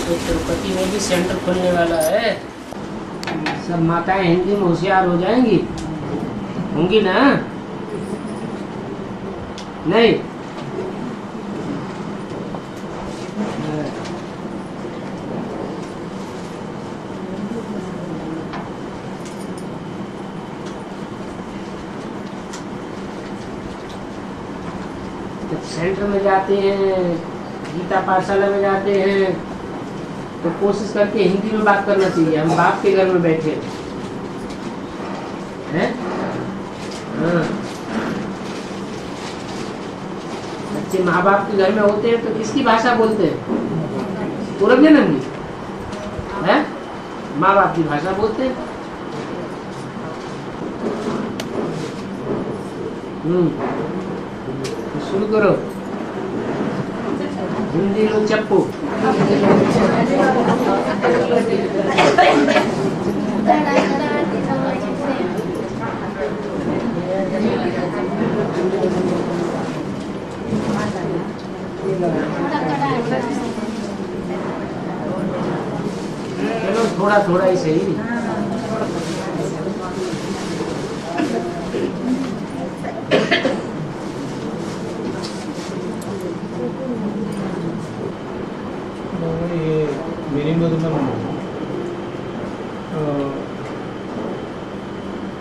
तो तिरुपति में भी सेंटर खुलने वाला है। सब माताएं हिंदी में होशियार हो जाएंगी, होंगी ना? नहीं? जब सेंटर में जाते हैं, गीता पाठशाला में जाते हैं, तो कोशिश करके हिंदी में बात करना चाहिए। हम बाप के घर में बैठे हैं। हाँ, बच्चे माँ बाप के घर में होते हैं तो किसकी भाषा बोलते हैं? पूर्व जन्म की है, माँ बाप की भाषा बोलते हैं। शुरू करो। हिंदी लो चप्पू। चलो थोड़ा थोड़ा ही सही।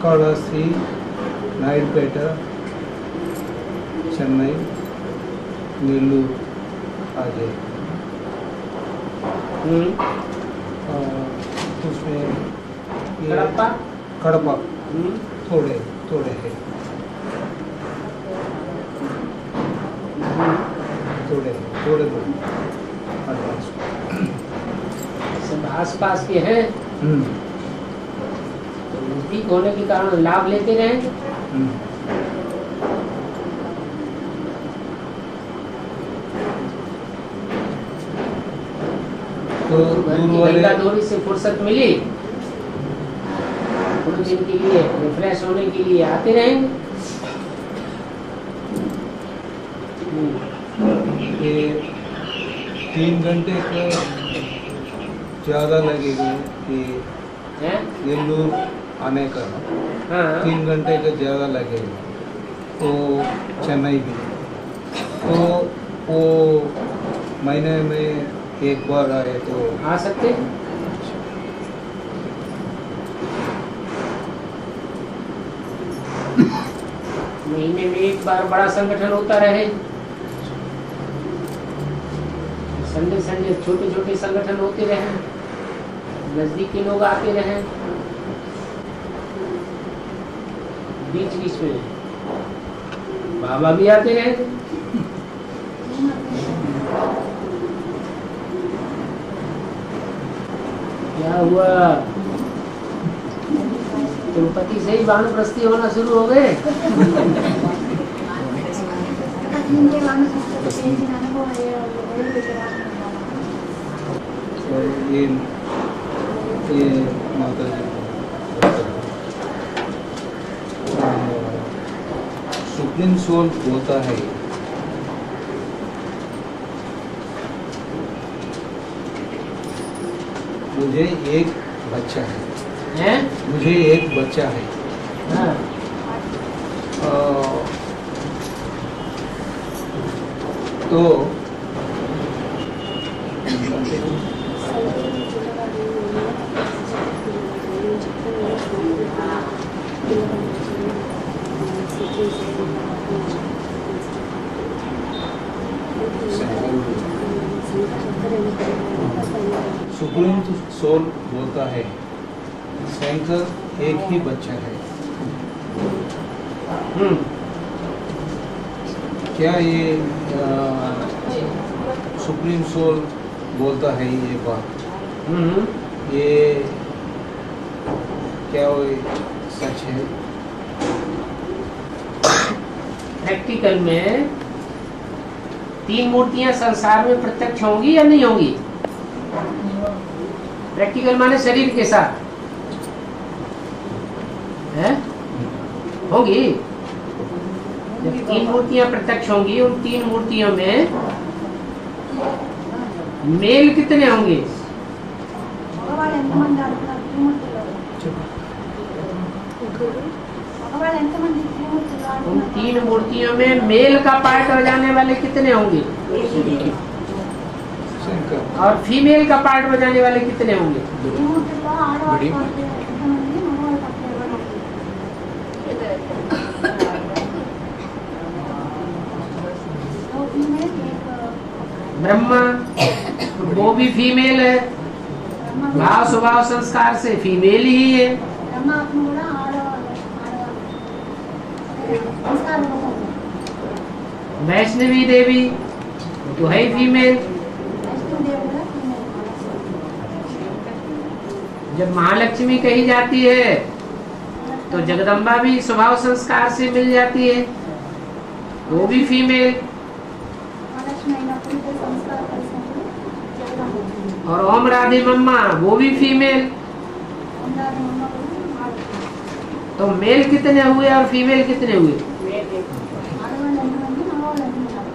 कालासी, नायडपेट, चेन्नई, नेल्लूर आ गए। उसमें कड़पा थोड़े थोड़े है, थोड़े थोड़े एडवांस सब आस पास के हैं। तो नजदीक होने के कारण लाभ लेते रहेंगे। तो दूरी से फुर्सत मिली, कुछ दिन के लिए रिफ्रेश होने के लिए आते रहेंगे। ये 3 घंटे का ज़्यादा लगेगा कि नेल्लूर आने का। हाँ। 3 घंटे का ज़्यादा लगेगा। तो चेन्नई भी तो वो महीने में एक बार आए तो आ सकते हैं। महीने में एक बार बड़ा संगठन होता रहे। संडे संडे छोटे छोटे संगठन होते रहे, नजदीक के लोग आते रहे। बीच बीच में बाबा भी आते रहे। क्या हुआ? तिरुपति से ही वानप्रस्थी होना शुरू हो गए। ये माता जी सुप्रीम सोल होता है। मुझे एक बच्चा है। मुझे एक बच्चा है। हाँ। तो सुप्रीम सोल बोलता है शंकर एक ही बच्चा है। क्या ये सुप्रीम सोल बोलता है ये बात? ये क्या वो सच है? प्रैक्टिकल में 3 मूर्तियां संसार में प्रत्यक्ष होंगी या नहीं होंगी? प्रैक्टिकल माने शरीर के साथ है, होंगी। जब 3 मूर्तियां प्रत्यक्ष होंगी, उन 3 मूर्तियों में मेल कितने होंगे? మగవాళ్ళు ఎంతమంది ఆడుతున్నారు త్రిమూర్తులు? మగవాళ్ళు ఎంతమంది త్రిమూర్తులు उन ఆడుతున్నారు? 3 मूर्तियों में मेल का पार्ट बजाने वाले कितने होंगे? शंकर और फीमेल का पार्ट बजाने वाले कितने होंगे? త్రిమూర్తుల్లో ఆడవాళ్ళు పాడితే ఎంతమంది, మగవాళ్ళు పాడితే ఎవరు? तो फीमेल एक ब्रह्मा, वो भी फीमेल है, भाव स्वभाव संस्कार से फीमेल ही है। బ్రహ్మాత్మ కూడా ఆడవాళ్ళు సంస్కార రూపం. वैष्णवी देवी तो है फीमेल। వైష్ణవదేవి కూడా ఫీమేల్. जब महालक्ष्मी कही जाती है तो जगदम्बा भी स्वभाव संस्कार से मिल जाती है, वो भी फीमेल। మహాలక్ష్మి అయినప్పుడు ఇద్దరు సంస్కారం కలిసినప్పుడు జగదమ్మ. और ओम राधे मम्मा वो भी फीमेल। ఉండాలి అమ్మ కూడా ఆడవాళ్ళు. तो मेल कितने हुए और फीमेल कितने हुए? ఆడవాళ్ళు ఎంతమంది, మగవాళ్ళు ఎంతమంది?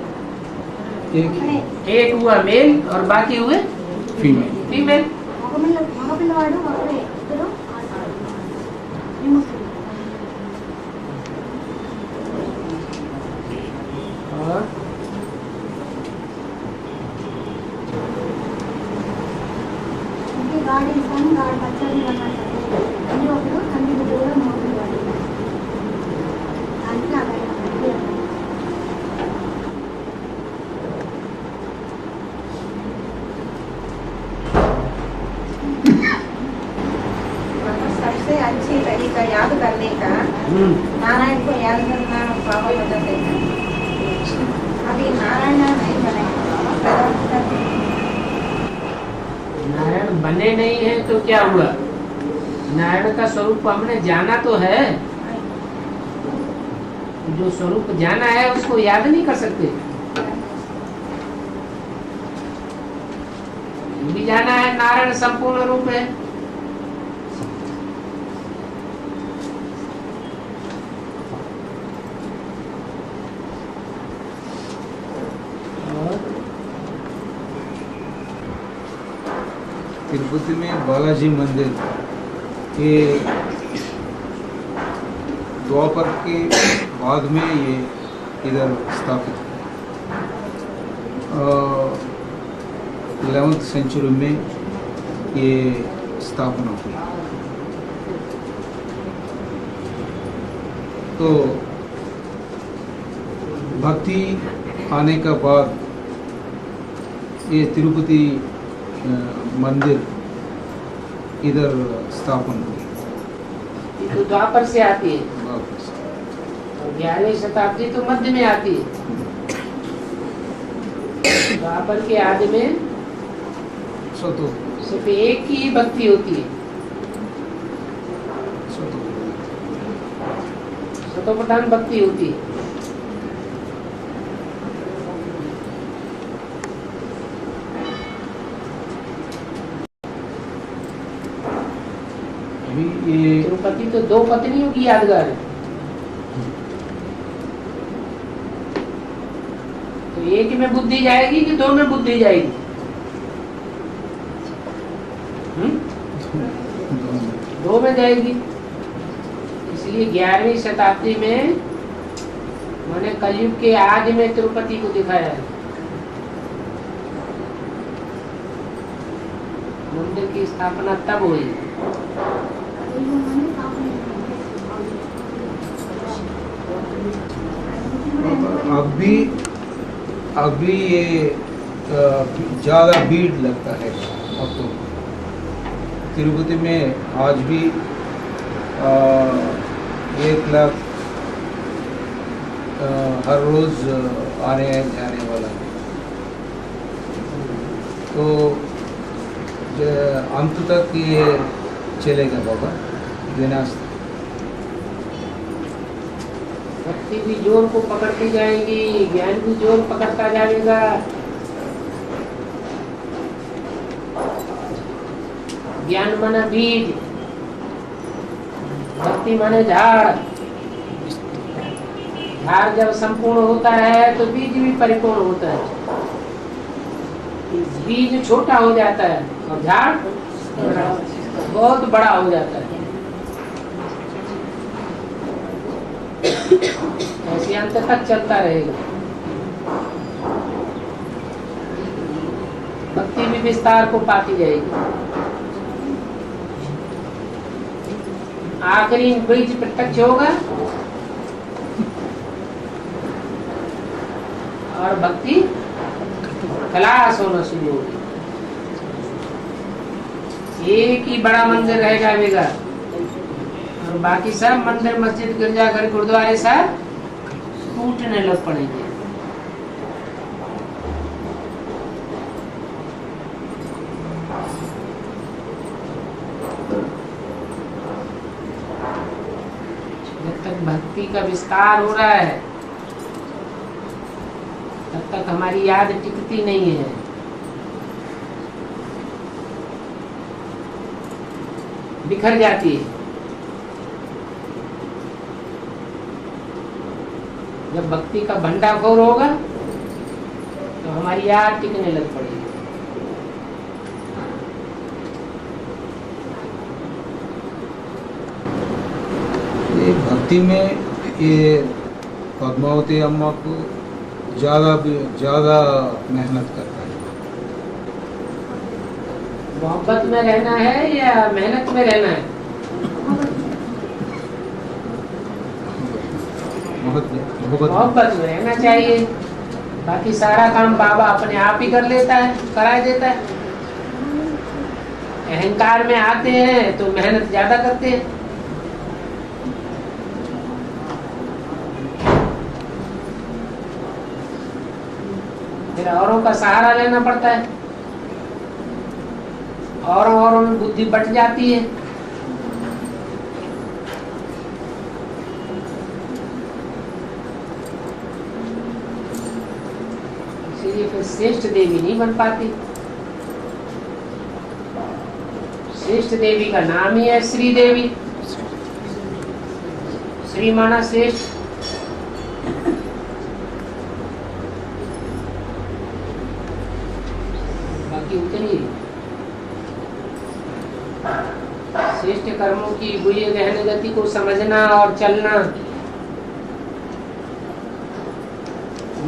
एक అక్కడే एक हुआ मेल और बाकी हुए फीमेल। फीमेल। మగపిల్లవాడు ఒకడే, ఇద్దరు ఆడవాళ్ళు. విముక్తులు. और అంటే గాడి ఇస్తాను, గాడి బచ్చాలు అన్నట్టు. తండ్రి ఒకడు, తండ్రి బిడ్డ కూడా మగపిల్లవాడు. దానికి అలాగే सबसे अच्छी तरीका याद करने का नारायण को याद करना बाबा बताते हैं। अभी नारायण नहीं बने, नारायण बने नहीं है तो क्या हुआ? नारायण का स्वरूप हमने जाना तो है, जो स्वरूप जाना है उसको याद नहीं कर सकते। ये भी जाना है नारायण संपूर्ण रूप है। और तिरुपति में बालाजी मंदिर के द्वापर के बाद में ये इधर स्थापित 11th सेंचुरी में ये स्थापना हुई। तो भक्ति आने का बाद ये तिरुपति मंदिर इधर स्थापन हुई ये तो द्वापर से आती है वापस। और 11वीं शताब्दी तो मध्य में आती है। द्वापर के आदि में सतो सिर्फ एक ही भक्ति होती है, सतो सतोप्रधान भक्ति होती है। अभी ये तिरुपति तो 2 पत्नियों की यादगार है। तो एक में बुद्धि जाएगी कि 2 में बुद्धि जाएगी? हम्म? 2 में जाएगी। इसलिए 11वीं शताब्दी में मैंने कलयुग के आदि में तिरुपति को दिखाया है। मंदिर की स्थापना तब हुई। अभी अभी ये ज़्यादा भीड़ लगता है। अब तो तिरुपति में आज भी 1 लाख हर रोज आने जाने वाला है। तो अंत तक ये चलेगा बाबा, विनाश तक। भक्ति भी जोर को पकड़ती जाएगी, ज्ञान भी जोर पकड़ता जाएगा। ज्ञान माना बीज, भक्ति माने झाड़। झाड़ जब संपूर्ण होता है तो बीज भी परिपूर्ण होता है। बीज छोटा हो जाता है और झाड़ बहुत बड़ा हो जाता है। ऐसे अंत तक चलता रहेगा। भक्ति भी विस्तार को पाती जाएगी। आखिरी बीज प्रत्यक्ष होगा और भक्ति खलास होना शुरू होगी। एक ही बड़ा मंदिर रह जाएगा और बाकी सब मंदिर मस्जिद गिरजाघर गुरुद्वारे सब टूटने लग पड़ेंगे। जब तक भक्ति का विस्तार हो रहा है तब तक हमारी याद टिकती नहीं है। बिखर जाती है। जब भक्ति का भंडाफोर होगा तो हमारी याद टिकने लग पड़ेगी। ये भक्ति में ये पद्मावती अम्मा को ज़्यादा मेहनत करता है। मोहब्बत में रहना है या मेहनत में रहना है? मोहब्बत में रहना चाहिए। बाकी सारा काम बाबा अपने आप ही कर लेता है, करा देता है। अहंकार में आते हैं तो मेहनत ज्यादा करते हैं। फिर औरों का सहारा लेना पड़ता है। औरों में बुद्धि बट जाती है। इसीलिए फिर श्रेष्ठ देवी नहीं बन पाती। श्रेष्ठ देवी का नाम ही है श्री देवी। श्री माना श्रेष्ठ। बाकी उतनी श्रेष्ठ कर्मों की बुरी गहन गति को समझना और चलना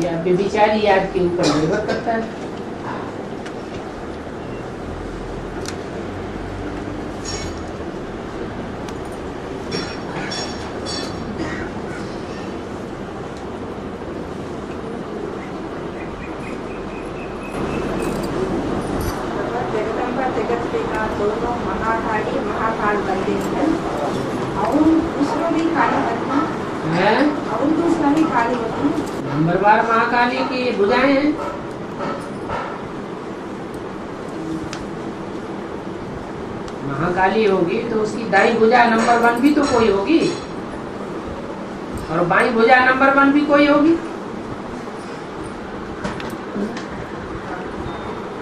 यह व्यभिचारी याद के ऊपर निर्भर करता है। जगदम्बा जगत पिता दोनों महाकाली महाकाल बनते हैं और दूसरों भी काली बनती है और दूसरा भी काली होती। नंबरवार महाकाली की भुजाएं हैं। महाकाली होगी तो उसकी दाई भुजा नंबर 1 भी तो कोई होगी और बाई भुजा नंबर 1 भी कोई होगी।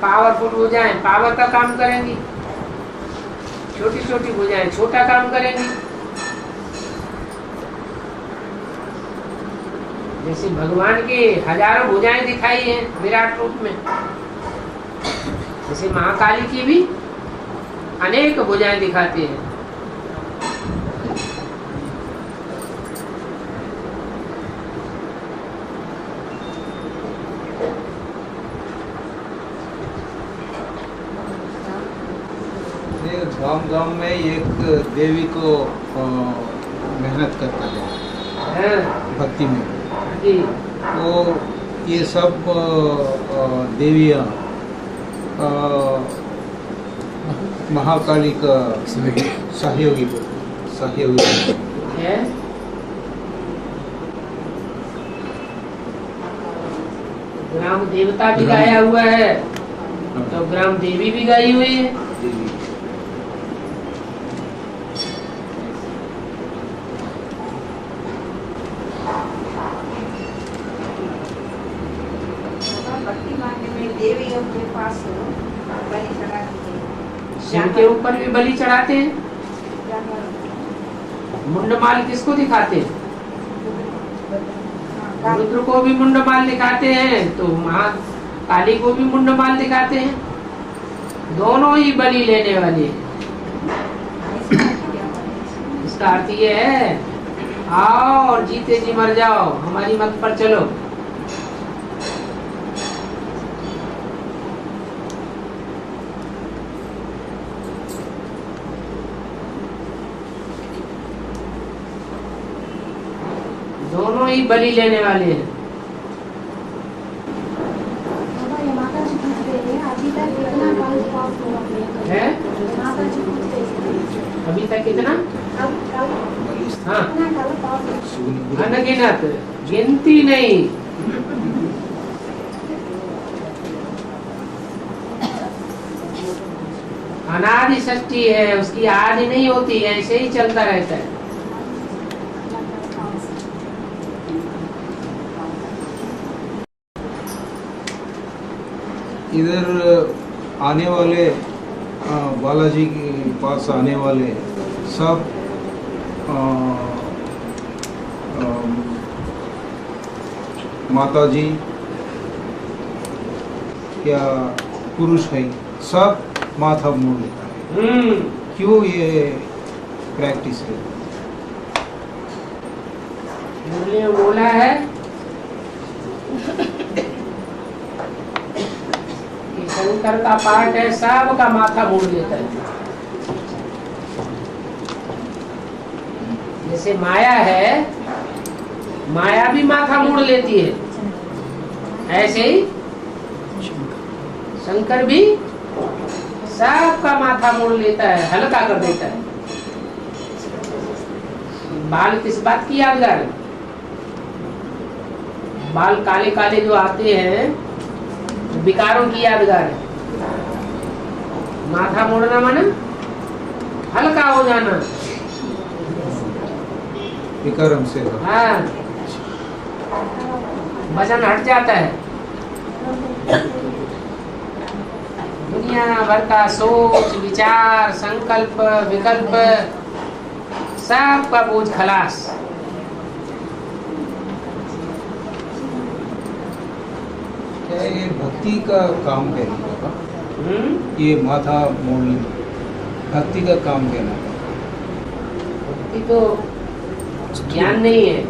पावरफुल भुजाएं पावर का काम करेंगी, छोटी छोटी भुजाएं छोटा काम करेंगी। जैसे भगवान के हजारों भुजाएं दिखाई हैं विराट रूप में, जैसे महाकाली की भी अनेक भुजाएं दिखाते हैं। गांव में एक देवी को मेहनत करता है भक्ति में। जी। तो ये सब देवियाँ महाकाली का सहयोगी है। ग्राम देवता भी गाया हुआ है तो ग्राम देवी भी गाई हुई है। भक्ति मांगने में देवियों के पास बलि चढ़ाती है। शिव के ऊपर भी बलि चढ़ाते हैं। मुंडमाल किसको दिखाते हैं? रुद्र को भी मुंडमाल दिखाते हैं। तो काली को भी मुंडमाल दिखाते हैं, दोनों ही बलि लेने वाले हैं। इसका अर्थ ये है, आओ और जीते जी मर जाओ, हमारी मत पर चलो। दोनों ही बलि लेने वाले हैं। बाबा ये माता जी पूछ रहे हैं अभी तक कितना कल पास हुआ है? माता जी पूछ रहे हैं अभी तक कितना? कल हाँ, कितना कल पास हुआ? अनगिनत, गिनती नहीं। अनादि सृष्टि है, उसकी आदि नहीं होती है, ऐसे ही चलता रहता है। इधर आने वाले बालाजी के पास आने वाले सब माता जी या पुरुष है, सब माथा मोड़ लेता है। क्यों ये प्रैक्टिस है? मुरली में बोला है कि शंकर का पाठ है, सब का माथा मोड़ लेता है। जैसे माया है, माया भी माथा मोड़ लेती है, ऐसे ही शंकर भी सबका माथा मोड़ लेता है, हल्का कर देता है। बाल किस बात की यादगार है? बाल काले काले जो आते हैं विकारों की यादगार है। माथा मोड़ना माने हल्का हो जाना, विकार हमसे हाँ, वजन हट जाता है। दुनिया भर का सोच विचार संकल्प विकल्प सब का बोझ खलास। क्या ये भक्ति का काम है बाबा? ये माथा मोड़ने भक्ति का काम कहना है। भक्ति तो ज्ञान नहीं है।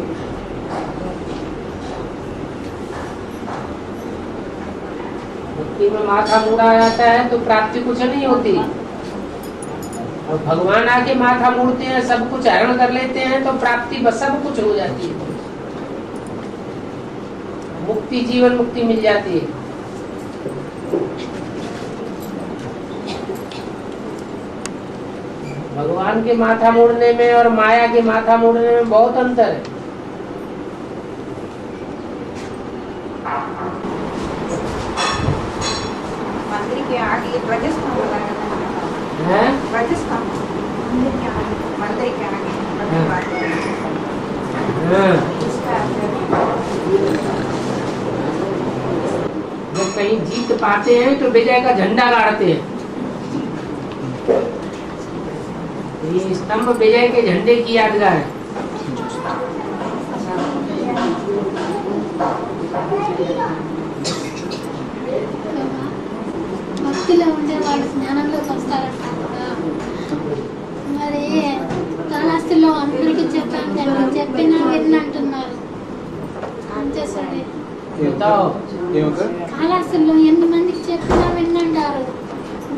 भक्ति में माथा मोड़ा जाता है तो प्राप्ति कुछ नहीं होती, और भगवान आके माथा मोड़ते हैं, सब कुछ हरण कर लेते हैं तो प्राप्ति बस सब कुछ हो जाती है, मुक्ति जीवन मुक्ति मिल जाती है। भगवान के माथा मोड़ने में और माया के माथा मोड़ने में बहुत अंतर है। मंदिर के आगे ध्वजस्तंभ लगाया हैं? ध्वजस्तंभ मंदिर के आगे मंदिर के आगे हाँ। इसका जब कहीं जीत पाते हैं तो विजय का झंडा गाड़ते हैं। ये स्तंभ विजय के झंडे की यादगार है। భక్తిలో ఉండేవాడు జ్ఞానంలోకి వస్తారంట కదా, మరి కాళహస్తిలో అందరికీ చెప్పాను, చెప్పినా విన్నంటున్నారు. అంతే సరే, बताओ కాళహస్తిలో ఎన్ని మందికి చెప్పినా విన్నంటారు.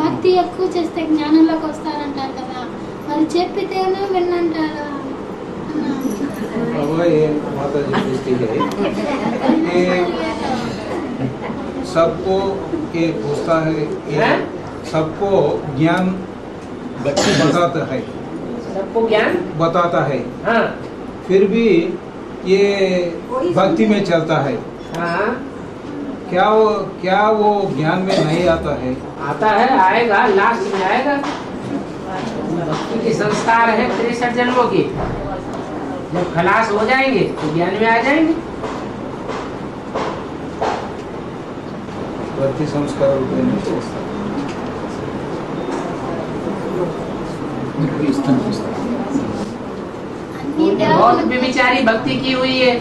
భక్తి ఎక్కువ చేస్తే జ్ఞానంలోకి వస్తారంటారు కదా, మరి చెప్పితేనే విన్నంటారా? बाबा ये माता जी पूछती है ये सबको ये पूछता है, ये सबको ज्ञान बताता है, सबको ज्ञान बताता है, हाँ फिर भी ये भक्ति में चलता है। हाँ क्या वो ज्ञान में नहीं आता है? आता है, आएगा, लास्ट में आएगा। भक्ति के संस्कार है 63 जन्मों के, जब खलास हो जाएंगे तो ज्ञान में आ जाएंगे। भक्ति संस्कार होते हैं। बहुत व्यभिचारी भक्ति की हुई है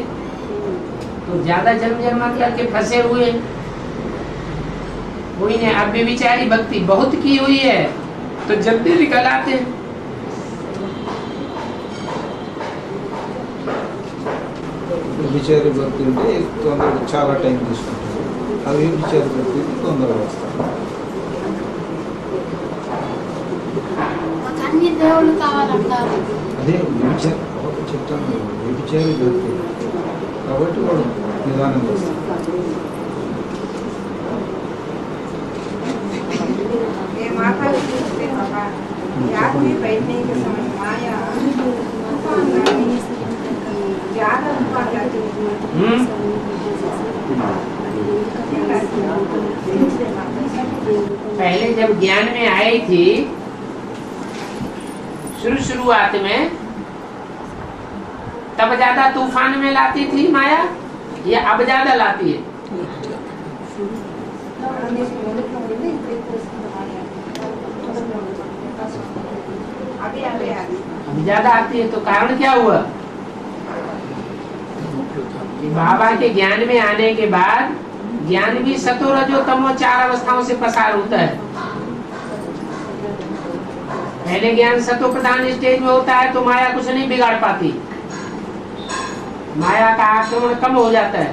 तो ज्यादा जन्म जन्मांतर के फंसे हुए हैं। कोई ने अब भी बेचारी भक्ति बहुत की हुई है तो जल्दी निकल आते हैं। విచారి భక్తి ఉంటే తొందరగా చాలా టైం తీసుకుంటారు. అవి విచారి భక్తి తొందరగా వస్తారు. మాకు అన్ని దేవుళ్ళు కావాలంటారు. అదే వ్యభిచారి చెప్తాను, వ్యభిచారి భక్తి కాబట్టి వాడు నిదానం చేస్తాడు. ये माता जी पूछते पापा याद में बैठने के समय माया ज्यादा ऊपर जाती है। पहले जब ज्ञान में आई थी शुरुआत में तब ज्यादा तूफान में लाती थी माया या अब ज्यादा लाती है? अभी ज्यादा आती है तो कारण क्या हुआ? कि बाबा के ज्ञान में आने के बाद ज्ञान भी सतो रजो तमो 4 अवस्थाओं से प्रसार होता है। पहले ज्ञान सतो प्रधान स्टेज में होता है तो माया कुछ नहीं बिगाड़ पाती, माया का आक्रमण कम हो जाता है।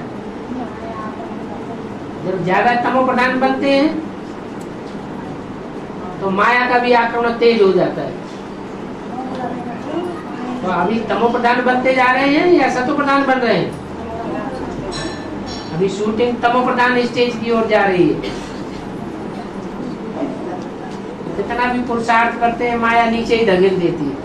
जब ज्यादा तमो प्रधान बनते हैं तो माया का भी आक्रमण तेज हो जाता है। तो अभी तमो प्रधान बनते जा रहे हैं या सतो प्रधान बन रहे हैं? अभी शूटिंग तमो प्रधान स्टेज की ओर जा रही है। कितना भी पुरुषार्थ करते हैं माया नीचे ही धकेल देती है।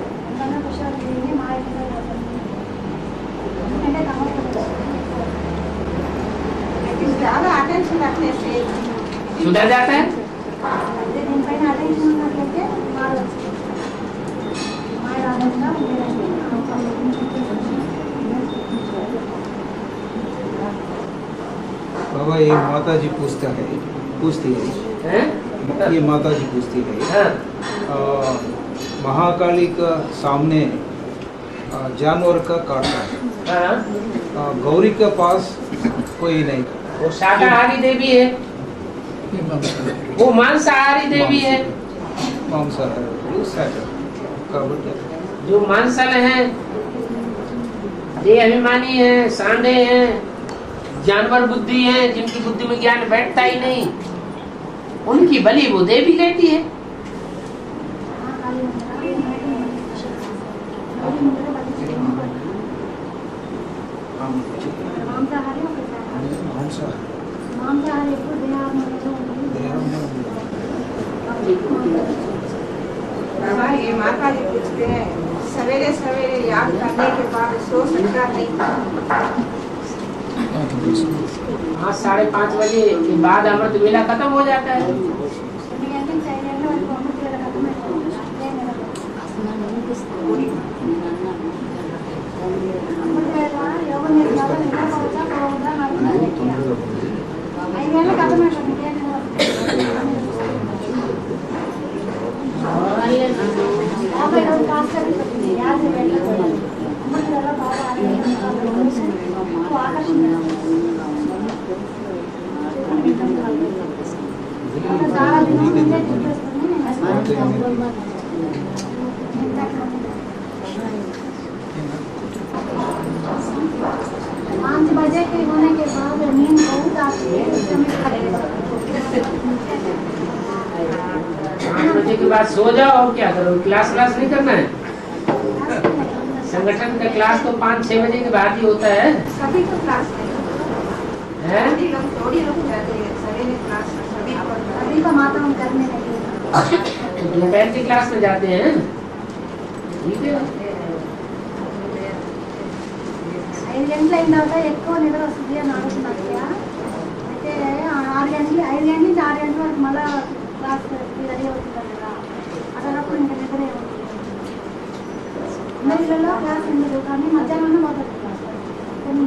ज्यादा अटेंशन रखने से सुधर जाता है। దీనిపైన అటెన్షన్ ఉన్నట్లయితే మాయ రాకుండా बाबा ये माता जी पूछती है, ये माता जी पूछती है महाकाली का सामने जानवर का काटता है, गौरी के पास कोई नहीं, वो शाकाहारी देवी है, वो मांसाहारी देवी है। जो मांसल है, ये अभिमानी है, सांडे हैं, जानवर बुद्धि है, जिनकी बुद्धि में ज्ञान बैठता ही नहीं, उनकी बलि वो देवी कहती है। మాంసాహారి ఎప్పుడు దేహాత్మలో बाबा ये माता जी पूछते हैं सवेरे सवेरे याद करने के बाद सो सकता नहीं। 5, 5:30 बजे के बाद अमृत वेला खत्म हो जाता है। पाँच बजे के होने के बाद नींद बहुत आती है, उस समय 5 बजे के बाद सो जाओ और क्या करो, क्लास नहीं करना है। संगठन का क्लास तो 5-6 बजे के बाद ही होता है। सभी को क्लास नहीं हैं? थोड़ी लोग जाते हैं सवेरे क्लास सभी को माता हम करने लगे। तो दोपहर की क्लास में जाते हैं, ठीक है। 5 గంటలు అయిన తర్వాత ఎక్కువ నిద్ర వస్తుంది అని ఆలోచన అయితే 6 గంటలు 5 గంటల నుంచి 6 గంటల వరకు మళ్ళీ క్లాస్ రెడీ అవుతుంది కదా, అటప్పుడు ఇంకా నిద్ర ఏమవుతుంది. ఇళ్ళలో క్లాస్ ఉండదు కానీ మధ్యాహ్నం మొదలు కొన్ని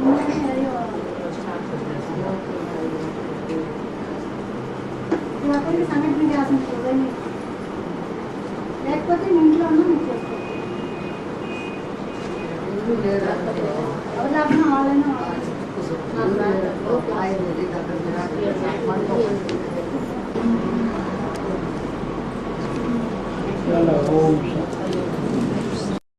రెడీ అవ్వాలి. ఇది ఒకరికి సంఘటన క్లాస్ ఉంటుంది, లేకపోతే మీ ఇంట్లో ఉన్నా మీకు చేసుకోవాలి. అవగాహన వాళ్ళని चलो ओम शांति।